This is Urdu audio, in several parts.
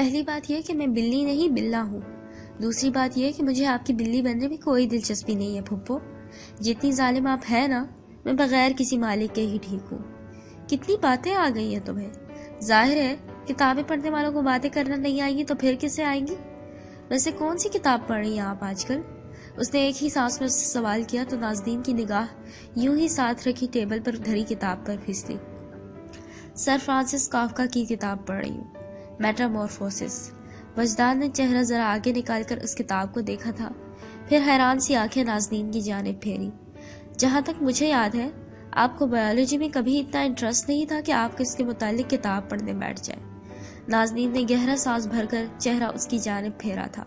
پہلی بات یہ کہ میں بلی نہیں بلا ہوں. دوسری بات یہ کہ مجھے آپ کی بلی بننے میں کوئی دلچسپی نہیں ہے پھپھو. جتنی ظالم آپ ہیں نا، میں بغیر کسی مالک کے ہی ٹھیک ہوں. کتنی باتیں آ گئی ہیں تمہیں. ظاہر ہے کتابیں پڑھنے والوں کو باتیں کرنا نہیں آئیں گی تو پھر کس سے آئیں گی؟ ویسے کون سی کتاب پڑھ رہی ہیں آپ آج کل؟ اس نے ایک ہی سانس میں اس سے سوال کیا تو نازنین کی نگاہ یوں ہی ساتھ رکھی ٹیبل پر دھری کتاب پر پھسلی. سر فرانسس کافکا کی کتاب پڑھ رہی ہوں، میٹامورفوسس. وجدان نے چہرہ ذرا آگے نکال کر اس کتاب کو دیکھا تھا، پھر حیران سی آنکھیں نازنین کی جانب پھیری. جہاں تک مجھے یاد ہے آپ کو بایولوجی میں کبھی اتنا انٹرسٹ نہیں تھا کہ آپ اس کے متعلق کتاب پڑھنے بیٹھ جائیں. نازنین نے گہرا سانس بھر کر چہرہ اس کی جانب پھیرا تھا.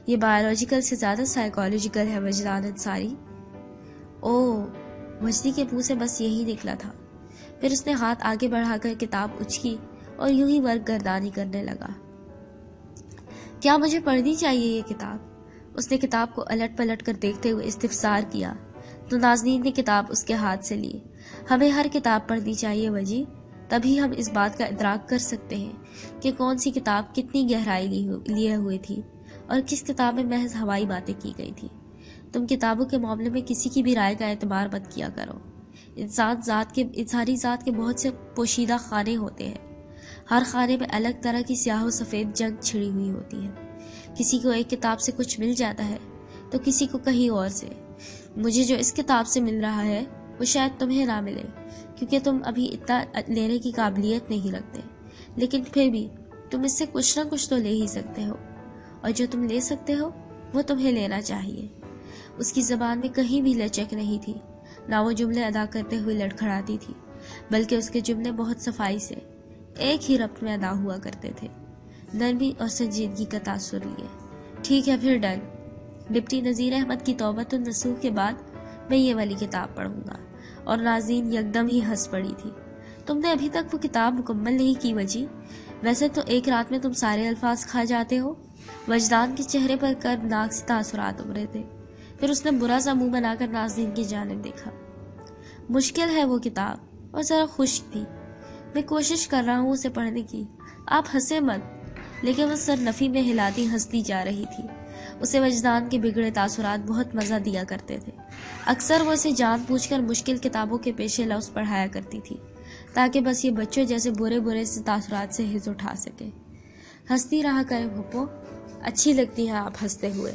یہ بایولوجیکل سے زیادہ سائیکالوجیکل ہے وجدان انصاری. اوہ، وجدی کے منہ سے بس یہی نکلا تھا. پھر اس نے ہاتھ آگے بڑھا کر کتاب اچکی اور یوں ہی ورق گردانی کرنے لگا. کیا مجھے پڑھنی چاہیے یہ کتاب؟ اس نے کتاب کو الٹ پلٹ کر دیکھتے ہوئے استفسار کیا تو نازنین نے کتاب اس کے ہاتھ سے لی. ہمیں ہر کتاب پڑھنی چاہیے وجی، تبھی ہم اس بات کا ادراک کر سکتے ہیں کہ کون سی کتاب کتنی گہرائی لیے ہوئے تھی اور کس کتاب میں محض ہوائی باتیں کی گئی تھی. تم کتابوں کے معاملے میں کسی کی بھی رائے کا اعتبار مت کیا کرو. انسانی ذات کے بہت سے پوشیدہ خانے ہوتے ہیں. ہر خانے میں الگ طرح کی سیاہ و سفید جنگ چھڑی ہوئی ہوتی ہے. کسی کو ایک کتاب سے کچھ مل جاتا ہے تو کسی کو کہیں اور سے. مجھے جو اس کتاب سے مل رہا ہے وہ شاید تمہیں نہ ملے، کیونکہ تم ابھی اتنا لینے کی قابلیت نہیں رکھتے. لیکن پھر بھی تم اس سے کچھ نہ کچھ تو لے ہی سکتے ہو، اور جو تم لے سکتے ہو وہ تمہیں لینا چاہیے. اس کی زبان میں کہیں بھی لچک نہیں تھی، نہ وہ جملے ادا کرتے ہوئے لڑکھڑاتی تھی، بلکہ اس کے جملے بہت صفائی سے ایک ہی ربط میں ادا ہوا کرتے تھے، نرمی اور سنجیدگی کا تاثر لیے. ٹھیک ہے پھر ڈن. ڈپٹی نذیر احمد کی توبۃ النصوح کے بعد میں یہ والی کتاب پڑھوں گا. اور نازنین یکدم ہی ہنس پڑی تھی. تم نے ابھی تک وہ کتاب مکمل نہیں کی وجی؟ ویسے تو ایک رات میں تم سارے الفاظ کھا جاتے ہو. وجدان کے چہرے پر کربناک سے تاثرات ابھرے تھے. پھر اس نے برا سا منہ بنا کر نازنین کی جانب دیکھا. مشکل ہے وہ کتاب، اور ذرا خشک بھی. میں کوشش کر رہا ہوں اسے پڑھنے کی. آپ ہنسے مت. لیکن وہ سر نفی میں ہلاتی ہنستی جا رہی تھی. اسے وجدان کے بگڑے تاثرات بہت مزہ دیا کرتے تھے. اکثر وہ اسے جان بوجھ کر مشکل کتابوں کے پیشے لفظ پڑھایا کرتی تھی، تاکہ بس یہ بچوں جیسے برے سے تاثرات سے حز اٹھا سکے. ہنستی رہا کریں پھپھو، اچھی لگتی ہیں آپ ہنستے ہوئے.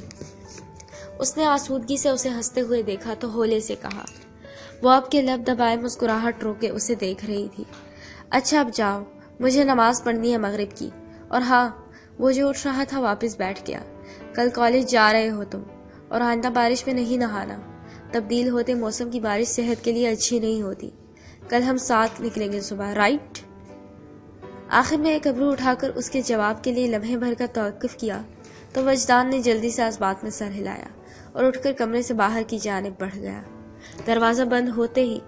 اس نے آسودگی سے اسے ہنستے ہوئے دیکھا تو ہولے سے کہا. وہ اب کے لب دبائے مسکراہٹ روکے اسے دیکھ رہی تھی. اچھا اب جاؤ، مجھے نماز پڑھنی ہے مغرب کی. اور ہاں، وہ جو اٹھ رہا تھا واپس بیٹھ گیا. کل کالج جا رہے ہو تم، اور آئندہ بارش میں نہیں نہانا. تبدیل ہوتے موسم کی بارش صحت کے لیے اچھی نہیں ہوتی. کل ہم ساتھ نکلیں گے صبح، رائٹ؟ آخر میں ایک ابرو اٹھا کر اس کے جواب کے لیے لمحے بھر کا توقف کیا تو وجدان نے جلدی سے اس بات میں سر ہلایا اور اٹھ کر کمرے سے باہر کی جانب بڑھ گیا. دروازہ بند ہوتے ہی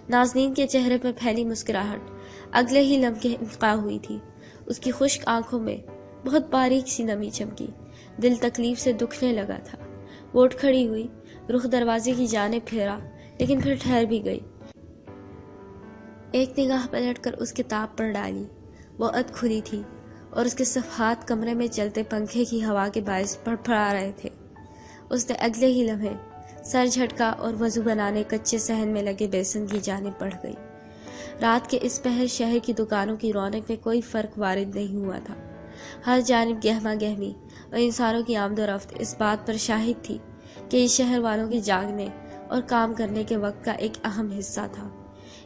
نازنین کے چہرے پر پھیلی مسکراہٹ اگلے ہی لمحے انقطاع ہوئی تھی. اس کی خشک آنکھوں میں بہت باریک سی نمی چمکی. دل تکلیف سے دکھنے لگا تھا. وہ اٹھ کھڑی ہوئی، رخ دروازے کی جانب پھیرا، لیکن پھر ٹھہر بھی گئی. ایک نگاہ پلٹ کر اس کتاب پر ڈالی. وہ اد کھلی تھی اور اس کے صفحات کمرے میں چلتے پنکھے کی ہوا کے باعث پھڑپھڑا رہے تھے. اس نے اگلے ہی لمحے سر جھٹکا اور وضو بنانے کچے صحن میں لگے بیسن کی جانب بڑھ گئی. رات کے اس پہر شہر کی دکانوں کی رونق میں کوئی فرق وارد نہیں ہوا تھا. ہر جانب گہما گہمی اور انسانوں کی آمد و رفت اس بات پر شاہد تھی کہ یہ شہر والوں کے جاگنے اور کام کرنے کے وقت کا ایک اہم حصہ تھا.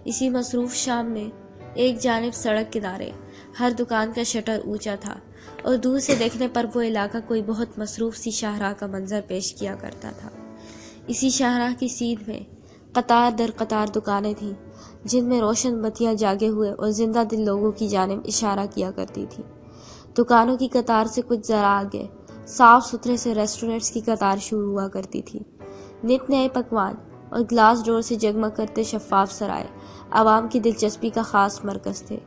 اسی مصروف شام میں ایک جانب سڑک کنارے ہر دکان کا شٹر اونچا تھا اور دور سے دیکھنے پر وہ علاقہ کوئی بہت مصروف سی شاہراہ کا منظر پیش کیا کرتا تھا. اسی شاہراہ کی سیدھ میں قطار در قطار دکانیں تھیں جن میں روشن بتیاں جاگے ہوئے اور زندہ دل لوگوں کی جانب اشارہ کیا کرتی تھی. دکانوں کی قطار سے کچھ ذرا آگے صاف ستھرے سے ریسٹورینٹس کی قطار شروع ہوا کرتی تھی. نت نئے پکوان اور گلاس ڈور سے جگمگ کرتے شفاف سرائے عوام کی دلچسپی کا خاص مرکز تھے.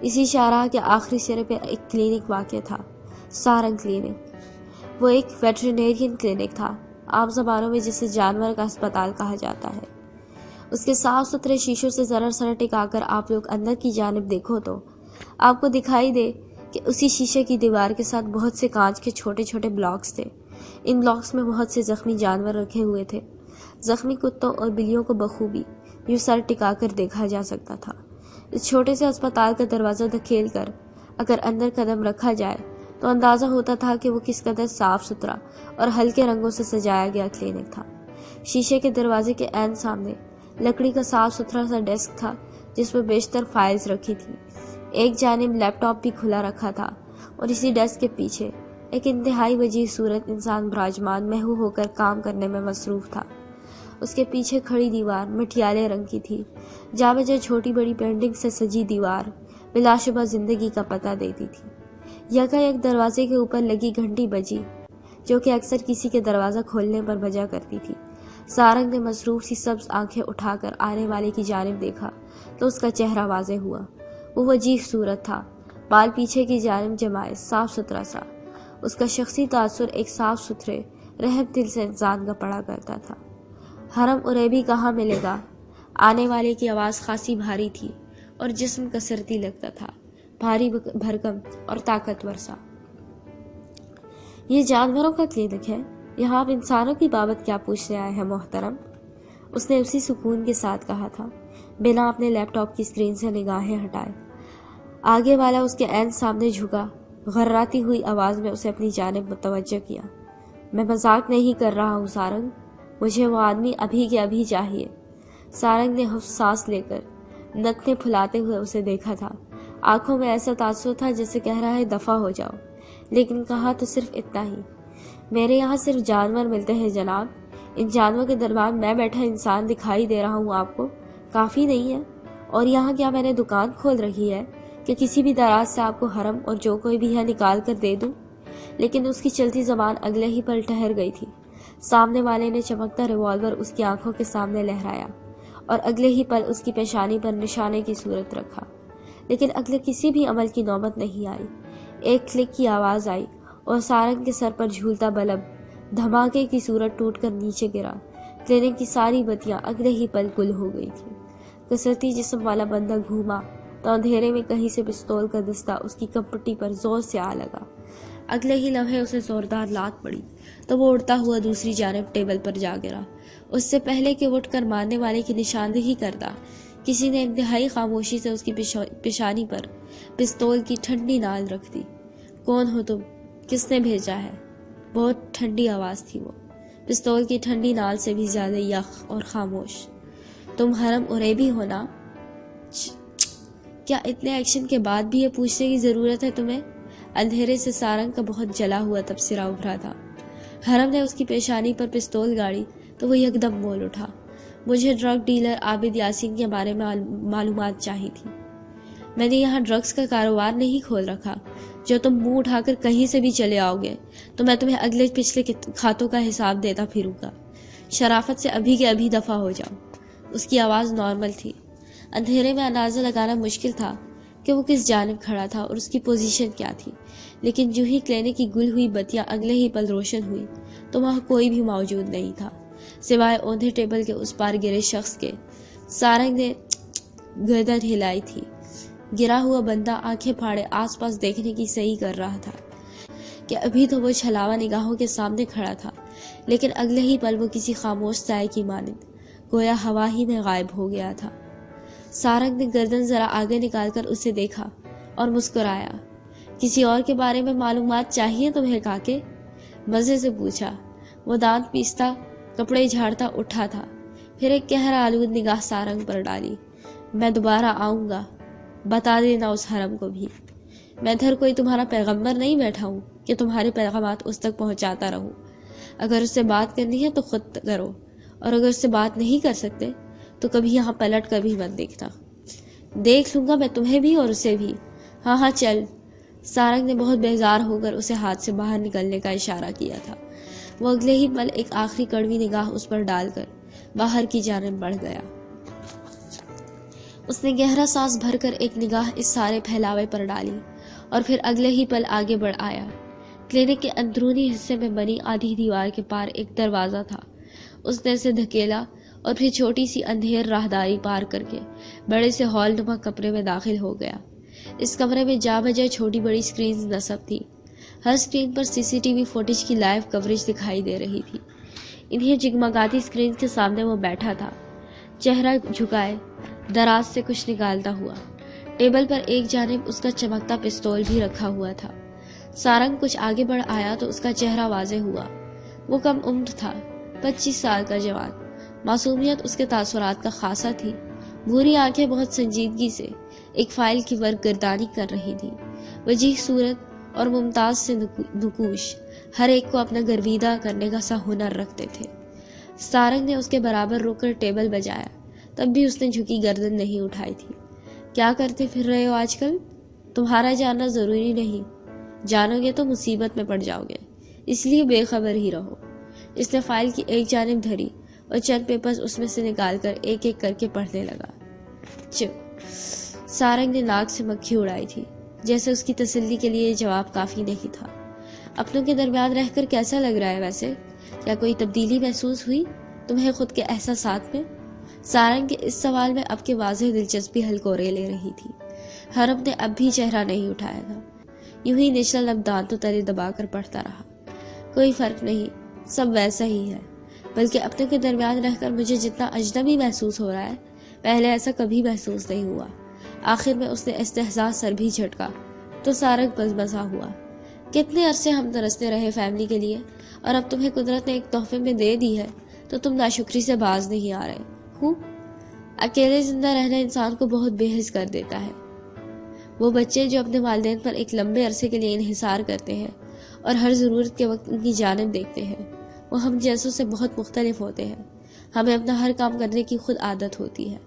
اسی شاہراہ کے آخری سرے پہ ایک کلینک واقع تھا، سارنگ کلینک. وہ ایک ویٹرینیرین کلینک تھا، عام زبانوں میں جسے جانور کا اسپتال کہا جاتا ہے. اس کے صاف ستھرے شیشوں سے ذرا ٹکا کر آپ لوگ اندر کی جانب دیکھو تو آپ کو دکھائی دے کہ اسی شیشے کی دیوار کے ساتھ بہت سے کانچ کے چھوٹے چھوٹے بلاکس تھے۔ ان بلاکس میں بہت سے زخمی جانور رکھے ہوئے تھے۔ زخمی کتوں اور بلیوں کو بخوبی یوں سر ٹکا کر دیکھا جا سکتا تھا۔ اس چھوٹے سے اسپتال کا دروازہ دھکیل کر اگر اندر قدم رکھا جائے تو اندازہ ہوتا تھا کہ وہ کس قدر صاف ستھرا اور ہلکے رنگوں سے سجایا گیا کلینک تھا۔ شیشے کے دروازے کے عین سامنے لکڑی کا صاف ستھرا سا ڈیسک تھا جس پر بیشتر فائلز رکھی تھی۔ ایک جانب لیپ ٹاپ بھی کھلا رکھا تھا اور اسی ڈیسک کے پیچھے ایک انتہائی وجیح صورت انسان براجمان محو ہو کر کام کرنے میں مصروف تھا۔ اس کے پیچھے کھڑی دیوار مٹیالے رنگ کی تھی۔ جا بجا چھوٹی بڑی پینٹنگ سے سجی دیوار بلا شبہ زندگی کا پتہ دیتی تھی۔ یکا یک دروازے کے اوپر لگی گھنٹی بجی جو کہ اکثر کسی کے دروازہ کھولنے پر بجا کرتی تھی۔ سارنگ نے مصروف سی سبز آنکھیں اٹھا کر آنے والے کی جانب دیکھا تو اس کا چہرہ واضح ہوا۔ وہ وجیح صورت تھا، بال پیچھے کی جانب جمائے، صاف ستھرا سا۔ اس کا شخصی تاثر ایک صاف ستھرے رحم دل سے انسان کا پڑا کرتا تھا۔ حرم اریبی کہاں ملے گا؟ آنے والے کی آواز خاصی بھاری تھی اور جسم کسرتی لگتا تھا، بھاری بھرکم اور طاقتور سا۔ یہ جانوروں کا کلینک ہے، یہاں آپ انسانوں کی بابت کیا پوچھنے آئے ہیں محترم؟ اس نے اسی سکون کے ساتھ کہا تھا، بنا اپنے لیپ ٹاپ کی اسکرین سے نگاہیں ہٹائے۔ آگے والا اس کے عین سامنے جھکا، غراتی ہوئی آواز میں اسے اپنی جانب متوجہ کیا۔ میں مذاق نہیں کر رہا ہوں سارنگ، مجھے وہ آدمی ابھی کے ابھی چاہیے۔ سارنگ نے حفظ سانس لے کر نتنے پھلاتے ہوئے اسے دیکھا تھا۔ آنکھوں میں ایسا تاثر تھا جیسے کہہ رہا ہے دفع ہو جاؤ، لیکن کہا تو صرف اتنا ہی، میرے یہاں صرف جانور ملتے ہیں جناب، ان جانوروں کے درمیان میں بیٹھا انسان دکھائی دے رہا ہوں آپ کو، کافی نہیں ہے؟ اور یہاں کیا میں نے دکان کھول رکھی ہے کہ کسی بھی دراز سے آپ کو حرم اور جو کوئی بھی ہے نکال کر دے دوں؟ لیکن اس کی چلتی زبان اگلے ہی پل ٹھہر گئی تھی۔ سامنے والے نے چمکتا ریوالور اس کی آنکھوں کے سامنے لہرایا اور اگلے ہی پل اس کی پیشانی پر نشانے کی صورت رکھا، لیکن اگلے کسی بھی عمل کی نوبت نہیں آئی۔ ایک کلک کی آواز آئی اور سارنگ کے سر پر جھولتا بلب دھماکے کی صورت ٹوٹ کر نیچے گرا۔ کلینک کی ساری بتیاں اگلے ہی پل گل ہو گئی تھیں۔ کسرتی جسم والا بندہ گھوما تو اندھیرے میں کہیں سے پستول کا دستہ اس کی کپٹی پر زور سے آ لگا۔ اگلے ہی لمحے اسے زوردار لات پڑی تو وہ اڑتا ہوا دوسری جانب ٹیبل پر جا گرا۔ اس سے پہلے کہ وہ اٹھ کر مارنے والے کی نشاندہی کرتا، کسی نے انتہائی خاموشی سے اس کی پیشانی پر پستول کی ٹھنڈی نال رکھ دی۔ کون ہو تم؟ کس نے بھیجا ہے؟ بہت ٹھنڈی آواز تھی وہ، پستول کی ٹھنڈی نال سے بھی زیادہ یخ اور خاموش۔ تم حرم اریبی ہو نا؟ کیا اتنے ایکشن کے بعد بھی یہ پوچھنے کی ضرورت ہے تمہیں؟ اندھیرے سے سارنگ کا بہت جلا ہوا تبصرہ ابھرا تھا۔ حرم نے اس کی پیشانی پر پستول گاڑی تو وہ یکدم بول اٹھا، مجھے ڈرگ ڈیلر عابد یاسین کے بارے میں معلومات چاہی تھی۔ میں نے یہاں ڈرگز کا کاروبار نہیں کھول رکھا، جو تم منہ اٹھا کر کہیں سے بھی چلے آؤ گے تو میں تمہیں اگلے پچھلے کھاتوں کا حساب دیتا پھروں گا۔ شرافت سے ابھی کے ابھی دفع ہو جاؤ۔ اس کی آواز نارمل تھی۔ اندھیرے میں اندازہ لگانا مشکل تھا کہ وہ کس جانب کھڑا تھا اور اس کی پوزیشن کیا تھی، لیکن جو ہی کلینک کی گل ہوئی بتیاں اگلے ہی پل روشن ہوئی تو وہاں کوئی بھی موجود نہیں تھا سوائے اوندھے ٹیبل کے اس پار گرے شخص کے۔ سارنگ نے گردن ہلائی تھی۔ گرا ہوا بندہ آنکھیں پھاڑے آس پاس دیکھنے کی صحیح کر رہا تھا کہ ابھی تو وہ چھلاوا نگاہوں کے سامنے کھڑا تھا، لیکن اگلے ہی پل وہ کسی خاموش سائے کی مانند گویا ہوا ہی میں غائب ہو گیا تھا۔ سارنگ نے گردن ذرا آگے نکال کر اسے دیکھا اور مسکرایا۔ کسی اور کے بارے میں معلومات چاہیے تمہیں کاکے؟ مزے سے پوچھا۔ وہ دانت پیستا کپڑے جھاڑتا اٹھا تھا، پھر ایک قہر آلود نگاہ سارنگ پر ڈالی۔ میں دوبارہ آؤں گا، بتا دینا اس حرم کو بھی۔ میں ادھر کوئی تمہارا پیغمبر نہیں بیٹھا ہوں کہ تمہارے پیغامات اس تک پہنچاتا رہوں۔ اگر اس سے بات کرنی ہے تو خود کرو، اور اگر اس سے بات نہیں کر سکتے تو کبھی یہاں پلٹ کر بھی مت دیکھنا۔ دیکھ لوں گا میں تمہیں بھی اور اسے بھی۔ ہاں ہاں چل۔ سارنگ نے بہت بیزار ہو کر اسے ہاتھ سے باہر نکلنے کا اشارہ کیا تھا۔ وہ اگلے ہی پل ایک آخری کڑوی نگاہ اس پر ڈال کر باہر کی جانب بڑھ گیا۔ اس نے گہرا سانس بھر کر ایک نگاہ اس سارے پھیلاوے پر ڈالی اور پھر اگلے ہی پل آگے بڑھ آیا۔ کلینک کے اندرونی حصے میں بنی آدھی دیوار کے پار ایک دروازہ تھا۔ اس نے اسے دھکیلا اور پھر چھوٹی سی اندھیر راہداری پار کر کے بڑے سے ہال نما کمرے میں داخل ہو گیا۔ اس کمرے میں جا بجا چھوٹی بڑی سکرینز نصب تھی. ہر سکرین پر CCTV فوٹیج کی لائیو کوریج دکھائی دے رہی تھی. انہیں جگمگاتی سکرینز کے سامنے وہ بیٹھا تھا، چہرہ جھکائے، دراز سے کچھ نکالتا ہوا. ٹیبل پر ایک جانب اس کا چمکتا پستول بھی رکھا ہوا تھا. سارنگ کچھ آگے بڑھ آیا تو اس کا چہرہ واضح ہوا. وہ کم عمر تھا، 25 سال کا جوان. معصومیت اس کے تاثرات کا خاصہ تھی. بھوری آنکھیں بہت سنجیدگی سے ایک فائل کی ورق گردانی کر رہی تھی. وجیح صورت اور ممتاز سے نقوش ہر ایک کو اپنا گرویدہ کرنے کا سا ہنر رکھتے تھے. سارنگ نے اس کے برابر رک کر ٹیبل بجایا، تب بھی اس نے جھکی گردن نہیں اٹھائی تھی. کیا کرتے پھر رہے ہو آج کل؟ تمہارا جاننا ضروری نہیں، جانو گے تو مصیبت میں پڑ جاؤ گے، اس لیے بے خبر ہی رہو. اس نے فائل کی ایک جانب دھری اور چند پیپرز اس میں سے نکال کر ایک ایک کر کے پڑھنے لگا. چپ. سارنگ نے ناک سے مکھی اڑائی تھی، جیسے اس کی تسلی کے لیے یہ جواب کافی نہیں تھا. اپنوں کے درمیان رہ کر کیسا لگ رہا ہے ویسے؟ کیا کوئی تبدیلی محسوس ہوئی تمہیں خود کے احساسات میں؟ سارنگ کے اس سوال میں اب کے واضح دلچسپی ہلکورے لے رہی تھی. حرم نے اب بھی چہرہ نہیں اٹھایا تھا، یوں ہی نچلا لب دانتوں تلے دبا کر پڑھتا رہا. کوئی فرق نہیں، سب ویسا ہی ہے، بلکہ اپنوں کے درمیان رہ کر مجھے جتنا اجنبی محسوس ہو رہا ہے پہلے ایسا کبھی محسوس نہیں ہوا. آخر میں اس نے استحضاء سر بھی جھٹکا تو سارنگ مزمزہ ہوا. کتنے عرصے ہم ترستے رہے فیملی کے لیے، اور اب تمہیں قدرت نے ایک تحفے میں دے دی ہے تو تم ناشکری سے باز نہیں آ رہے ہوں. اکیلے زندہ رہنا انسان کو بہت بے حس کر دیتا ہے. وہ بچے جو اپنے والدین پر ایک لمبے عرصے کے لیے انحصار کرتے ہیں اور ہر ضرورت کے وقت ان کی جانب دیکھتے ہیں، وہ ہم جیسوں سے بہت مختلف ہوتے ہیں. ہمیں اپنا ہر کام کرنے کی خود عادت ہوتی ہے.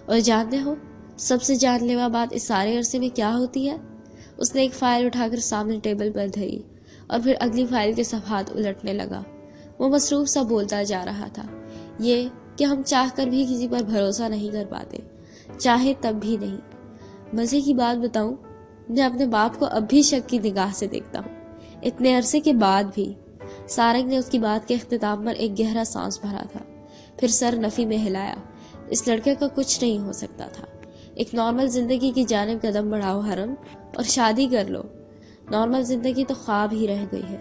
اور جانتے ہو سب سے جان لیوا بات اس سارے عرصے میں کیا ہوتی ہے؟ اس نے ایک فائل اٹھا کر سامنے ٹیبل پر دھری اور پھر اگلی فائل کے صفحات الٹنے لگا. وہ مصروف سا بولتا جا رہا تھا. یہ کہ ہم چاہ کر بھی کسی پر بھروسہ نہیں کر پاتے، چاہے تب بھی نہیں. مزے کی بات بتاؤں، میں اپنے باپ کو اب بھی شک کی نگاہ سے دیکھتا ہوں، اتنے عرصے کے بعد بھی. سارنگ نے اس کی بات کے اختتام پر ایک گہرا سانس بھرا تھا، پھر سر نفی میں ہلایا. اس لڑکے کا کچھ نہیں ہو سکتا تھا. ایک نارمل زندگی کی جانب قدم بڑھاؤ حرم، اور شادی کر لو. نارمل زندگی تو خواب ہی رہ گئی ہے.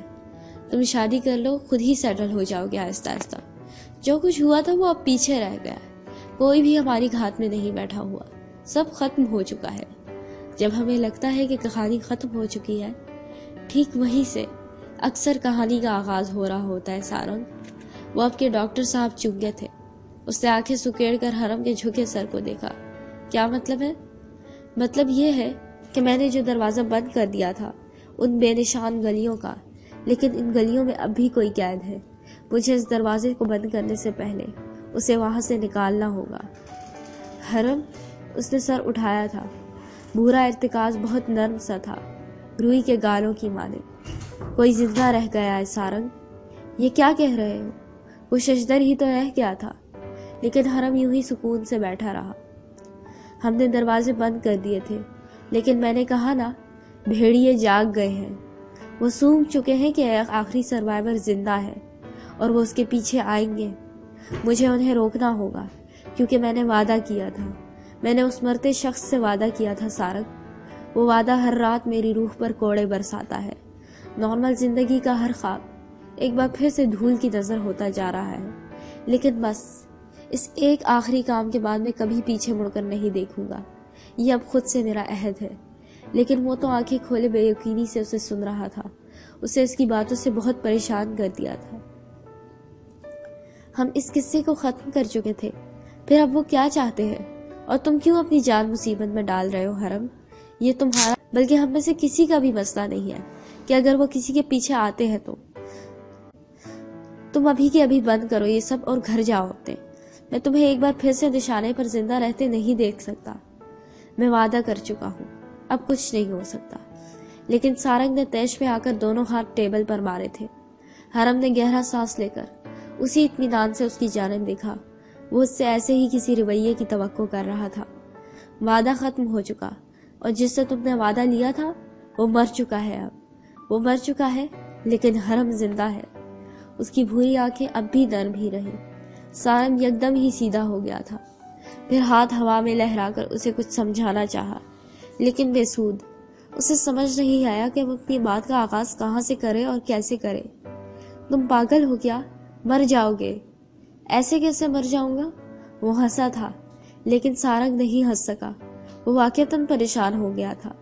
تم شادی کر لو، خود ہی سیٹل ہو جاؤ گے آہستہ آہستہ. جو کچھ ہوا تھا وہ اب پیچھے رہ گیا ہے. کوئی بھی ہماری گھات میں نہیں بیٹھا ہوا، سب ختم ہو چکا ہے. جب ہمیں لگتا ہے کہ کہانی ختم ہو چکی ہے، ٹھیک وہیں سے اکثر کہانی کا آغاز ہو رہا ہوتا ہے. سارنگ، وہ اب کے ڈاکٹر صاحب چونکے تھے. اس نے آنکھیں سکیڑ کر حرم کے جھکے سر کو دیکھا. کیا مطلب ہے؟ مطلب یہ ہے کہ میں نے جو دروازہ بند کر دیا تھا ان بے نشان گلیوں کا، لیکن ان گلیوں میں اب بھی کوئی قید ہے. مجھے اس دروازے کو بند کرنے سے پہلے اسے وہاں سے نکالنا ہوگا. حرم، اس نے سر اٹھایا تھا. بھورا ارتکاز بہت نرم سا تھا، روئی کے گالوں کی مانند. کوئی زندہ رہ گیا ہے سارنگ؟ یہ کیا کہہ رہے ہو؟ وہ ششدر ہی تو رہ گیا تھا. لیکن حرم یوں ہی سکون سے بیٹھا رہا. ہم نے دروازے بند کر دیے تھے، لیکن میں نے کہا نا، بھیڑیے جاگ گئے ہیں. وہ سونگ چکے ہیں کہ ایک آخری سروائیور زندہ ہے اور وہ اس کے پیچھے آئیں گے. مجھے انہیں روکنا ہوگا، کیونکہ میں نے وعدہ کیا تھا. میں نے اس مرتے شخص سے وعدہ کیا تھا سارنگ. وہ وعدہ ہر رات میری روح پر کوڑے برساتا ہے. نارمل زندگی کا ہر خواب ایک بار پھر سے دھول کی نظر ہوتا جا رہا ہے. لیکن بس اس ایک آخری کام کے بعد میں کبھی پیچھے مڑ کر نہیں دیکھوں گا. یہ اب خود سے میرا عہد ہے. لیکن وہ تو آنکھیں کھولے بے یقینی سے اسے سن رہا تھا. اسے اس کی باتوں سے بہت پریشان کر دیا تھا. ہم اس قصے کو ختم کر چکے تھے، پھر اب وہ کیا چاہتے ہیں؟ اور تم کیوں اپنی جان مصیبت میں ڈال رہے ہو حرم؟ یہ تمہارا بلکہ ہم میں سے کسی کا بھی مسئلہ نہیں ہے کہ اگر وہ کسی کے پیچھے آتے ہیں تو تم ابھی کے ابھی بند کرو یہ سب اور گھر جاؤ اپنے. میں تمہیں ایک بار پھر سے نشانے پر زندہ رہتے نہیں دیکھ سکتا. میں وعدہ کر چکا ہوں، اب کچھ نہیں ہو سکتا. لیکن سارنگ نے تیش میں آ کر دونوں ہاتھ ٹیبل پر مارے تھے. حرم نے گہرا سانس لے کر اسی اطمینان سے اس کی جانب دیکھا. وہ اس سے ایسے ہی کسی رویے کی توقع کر رہا تھا. وعدہ ختم ہو چکا، اور جس سے تم نے وعدہ لیا تھا وہ مر چکا ہے. اب وہ مر چکا ہے، لیکن حرم زندہ ہے. اس کی بھوری آنکھیں اب بھی نرم ہی رہیں. سارنگ یکدم ہی سیدھا ہو گیا تھا. پھر ہاتھ ہوا میں لہرا کر اسے کچھ سمجھانا چاہا، لیکن بے سود۔ اسے سمجھ نہیں آیا کہ وہ اپنی بات کا آغاز کہاں سے کرے اور کیسے کرے۔ تم پاگل ہو کیا؟ مر جاؤ گے۔ ایسے کیسے مر جاؤں گا؟ وہ ہنسا تھا لیکن سارنگ نہیں ہنس سکا۔ وہ واقعتاً پریشان ہو گیا تھا۔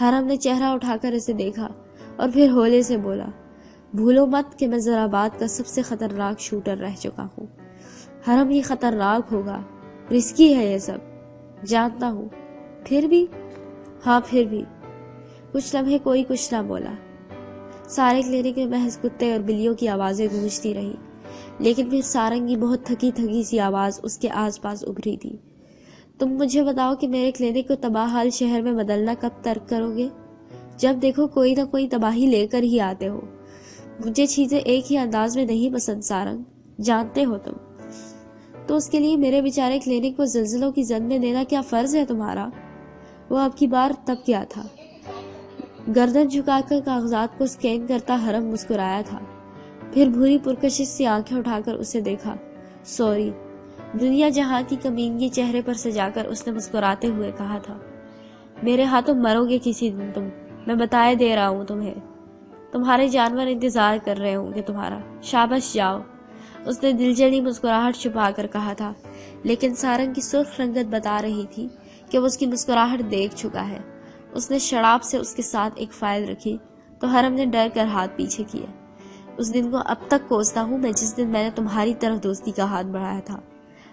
حرم نے چہرہ اٹھا کر اسے دیکھا اور پھر ہولے سے بولا، بھولو مت کہ میں ذرا بعد کا سب سے خطرناک شوٹر رہ چکا ہوں۔ حرم یہ خطرناک ہوگا، رسکی ہے یہ سب، جانتا ہوں۔ پھر بھی؟ ہاں پھر بھی۔ کچھ لمحے کوئی کچھ نہ بولا۔ سارے کلینک میں محض کتے اور بلیوں کی آوازیں گونجتی رہی، لیکن پھر سارنگ کی بہت تھکی تھکی سی آواز اس کے آس پاس ابھری تھی۔ تم مجھے بتاؤ کہ میرے کلینک کو تباہ حال شہر میں بدلنا کب ترک کرو گے؟ جب دیکھو کوئی نہ کوئی تباہی لے کر ہی آتے ہو۔ مجھے چیزیں ایک ہی انداز میں نہیں پسند سارنگ، جانتے ہو تم۔ تو اس کے لیے میرے بیچارے کلینک کو زلزلوں کی زد میں دینا کیا فرض ہے تمہارا؟ وہ اب کی بار تب کیا تھا؟ گردن جھکا کر کاغذات کو سکین کرتا حرم مسکرایا تھا، پھر بھوری پرکشش سی آنکھیں اٹھا کر اسے دیکھا۔ سوری۔ دنیا جہاں کی کمینگی چہرے پر سجا کر اس نے مسکراتے ہوئے کہا تھا، میرے ہاتھوں مرو گے کسی دن تم، میں بتائے دے رہا ہوں تمہیں۔ تمہارے جانور انتظار کر رہے ہوں گے تمہارا، شاباش جاؤ۔ اس نے دلجنی مسکراہٹ چھپا کر کہا تھا، لیکن سارنگ کی سرخ رنگت بتا رہی تھی کہ وہ اس کی مسکراہٹ دیکھ چکا ہے۔ اس نے شراب سے اس کے ساتھ ایک فائل رکھی تو حرم نے ڈر کر ہاتھ پیچھے کیے۔ اس دن کو اب تک کوستا ہوں میں جس دن میں نے تمہاری طرف دوستی کا ہاتھ بڑھایا تھا۔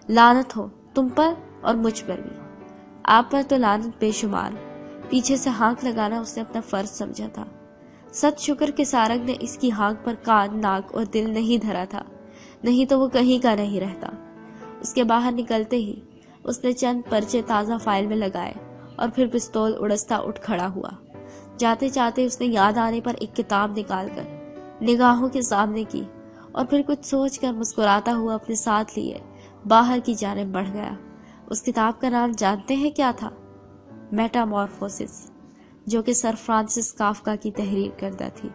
لعنت ہو تم پر اور مجھ پر بھی۔ آپ پر تو لعنت بے شمار۔ پیچھے سے ہانک لگانا اس نے اپنا فرض سمجھا تھا۔ ست شکر کہ سارنگ نے اس کی ہانک پر کان، ناک اور دل نہیں دھرا تھا، نہیں تو وہ کہیں کا نہیں رہتا۔ اس کے باہر نکلتے ہی اس نے چند پرچے تازہ فائل میں لگائے اور پھر پستول اڑستا اٹھ کھڑا ہوا۔ جاتے جاتے اس نے یاد آنے پر ایک کتاب نکال کر نگاہوں کے سامنے کی اور پھر کچھ سوچ کر مسکراتا ہوا اپنے ساتھ لیے باہر کی جانب بڑھ گیا۔ اس کتاب کا نام جانتے ہیں کیا تھا؟ میٹامورفوسس، جو کہ سر فرانسس کافکا کی تحریر کردہ تھی۔